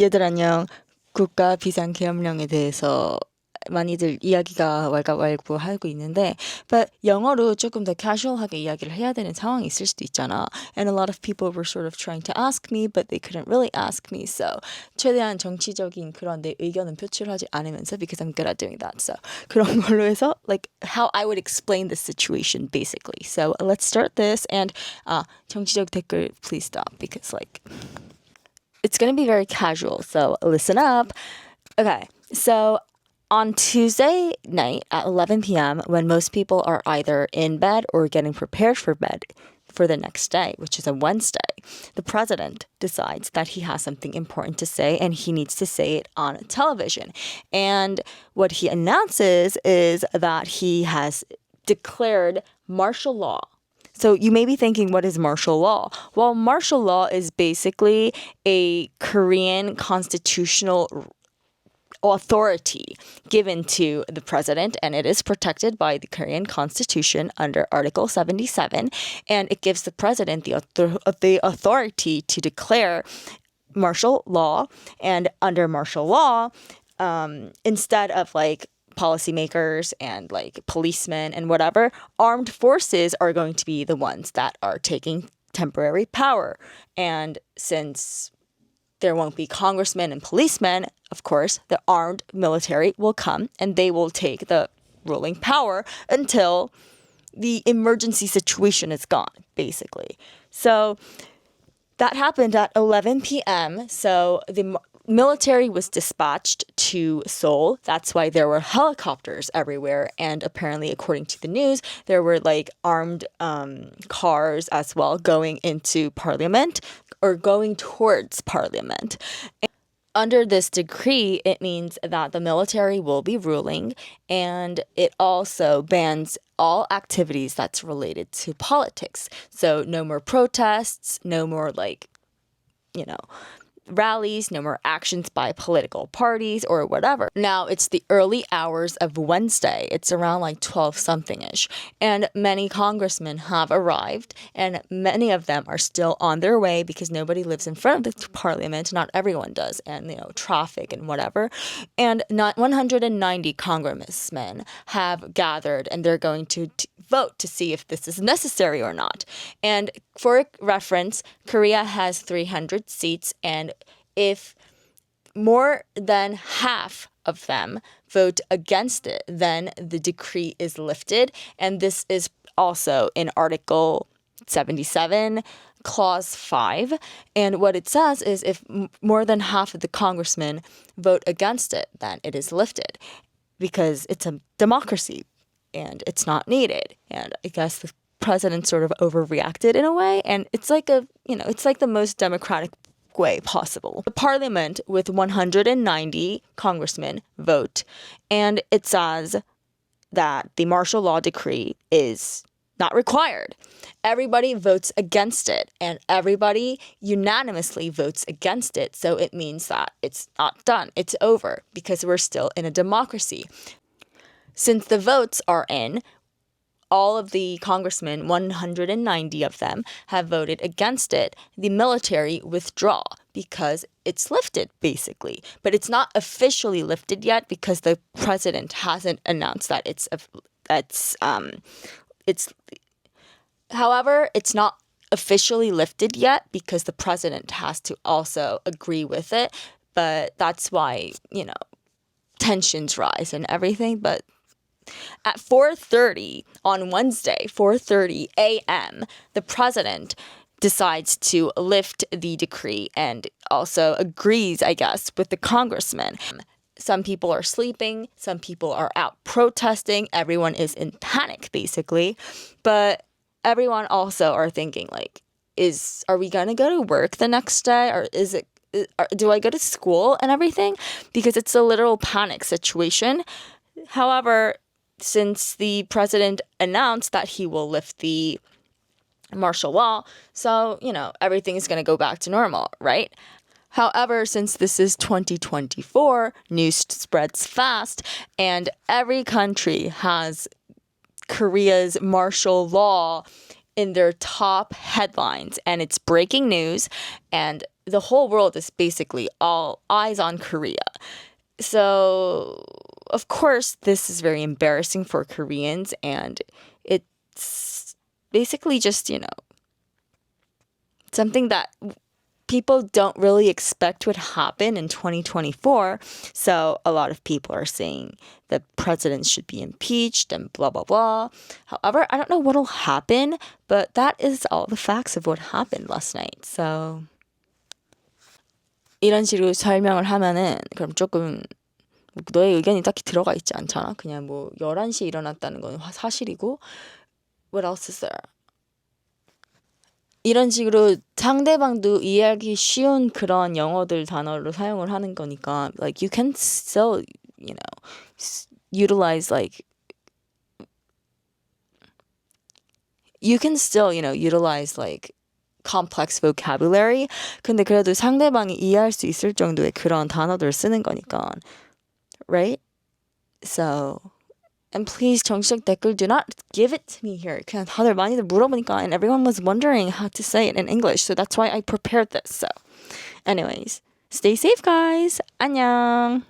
얘들 안녕. 국가 비상계엄령에 대해서 많이들 이야기가 왈가왈부하고 있는데, but 영어로 조금 더 casual하게 이야기를 해야 되는 상황이 있을 수도 있잖아. And a lot of people were sort of trying to ask me, but they couldn't really ask me. So 최대한 정치적인 그런 내 의견은 표출하지 않으면서 because I'm good at doing that. So 그런 걸로 해서 like how I would explain the situation basically. So let's start this and 정치적 댓글 please stop because like it's going to be very casual, so listen up. Okay, so on Tuesday night at 11 p.m., when most people are either in bed or getting prepared for bed for the next day, which is a Wednesday, the president decides that he has something important to say and he needs to say it on television. And what he announces is that he has declared martial law. So you may be thinking, what is martial law? Well, martial law is basically a Korean constitutional authority given to the president, and it is protected by the Korean constitution under Article 77, and it gives the president the authority to declare martial law. And under martial law, instead of like policymakers and like policemen and whatever, armed forces are going to be the ones that are taking temporary power. And since there won't be congressmen and policemen, of course, the armed military will come and they will take the ruling power until the emergency situation is gone, basically. So that happened at 11 p.m. So the military was dispatched to Seoul. That's why there were helicopters everywhere. And apparently, according to the news, there were like armed cars as well going into Parliament or going towards Parliament. Under this decree, it means that the military will be ruling, and it also bans all activities that's related to politics. So no more protests, no more like, rallies, no more actions by political parties or whatever. Now it's the early hours of Wednesday. It's around like 12 something-ish. And many congressmen have arrived and many of them are still on their way because nobody lives in front of the parliament. Not everyone does. And, traffic and whatever. And not 190 congressmen have gathered and they're going to vote to see if this is necessary or not. And for reference, Korea has 300 seats, and if more than half of them vote against it, then the decree is lifted. And this is also in Article 77, Clause 5. And what it says is if more than half of the congressmen vote against it, then it is lifted because it's a democracy and it's not needed. And I guess the president sort of overreacted in a way. And it's like it's like the most democratic way possible. The parliament with 190 congressmen vote, and it says that the martial law decree is not required. Everybody votes against it, and everybody unanimously votes against it. So it means that it's not done. It's over because we're still in a democracy. Since the votes are in, all of the congressmen, 190 of them, have voted against it. The military withdraw because it's lifted, basically. But it's not officially lifted yet because the president hasn't announced that However, it's not officially lifted yet because the president has to also agree with it. But that's why, tensions rise and everything. But at 4:30 on Wednesday, 4:30 a.m., the president decides to lift the decree and also agrees, I guess, with the congressmen. Some people are sleeping, some people are out protesting, everyone is in panic, basically. But everyone also are thinking, like, are we going to go to work the next day? Or do I go to school and everything? Because it's a literal panic situation. However, since the president announced that he will lift the martial law, so, everything is going to go back to normal, right? However, since this is 2024, news spreads fast, and every country has Korea's martial law in their top headlines, and it's breaking news, and the whole world is basically all eyes on Korea. So, of course, this is very embarrassing for Koreans, and it's basically just, something that people don't really expect would happen in 2024. So a lot of people are saying the president should be impeached and blah, blah, blah. However, I don't know what'll happen, but that is all the facts of what happened last night. So 이런 식으로 설명을 하면은 그럼 조금 너의 의견이 딱히 들어가 있지 않잖아. 그냥 뭐 11시에 일어났다는 건 사실이고 What else is there? 이런 식으로 상대방도 이해하기 쉬운 그런 영어들 단어를 사용을 하는 거니까 like you can still, utilize like you can still, utilize like complex vocabulary. 근데 그래도 상대방이 이해할 수 있을 정도의 그런 단어들을 쓰는 거니까. Right? So And please, 정치적 댓글, do not give it to me here. 그냥 다들 많이들 물어보니까 and everyone was wondering how to say it in English. So that's why I prepared this. So anyways, stay safe, guys. 안녕.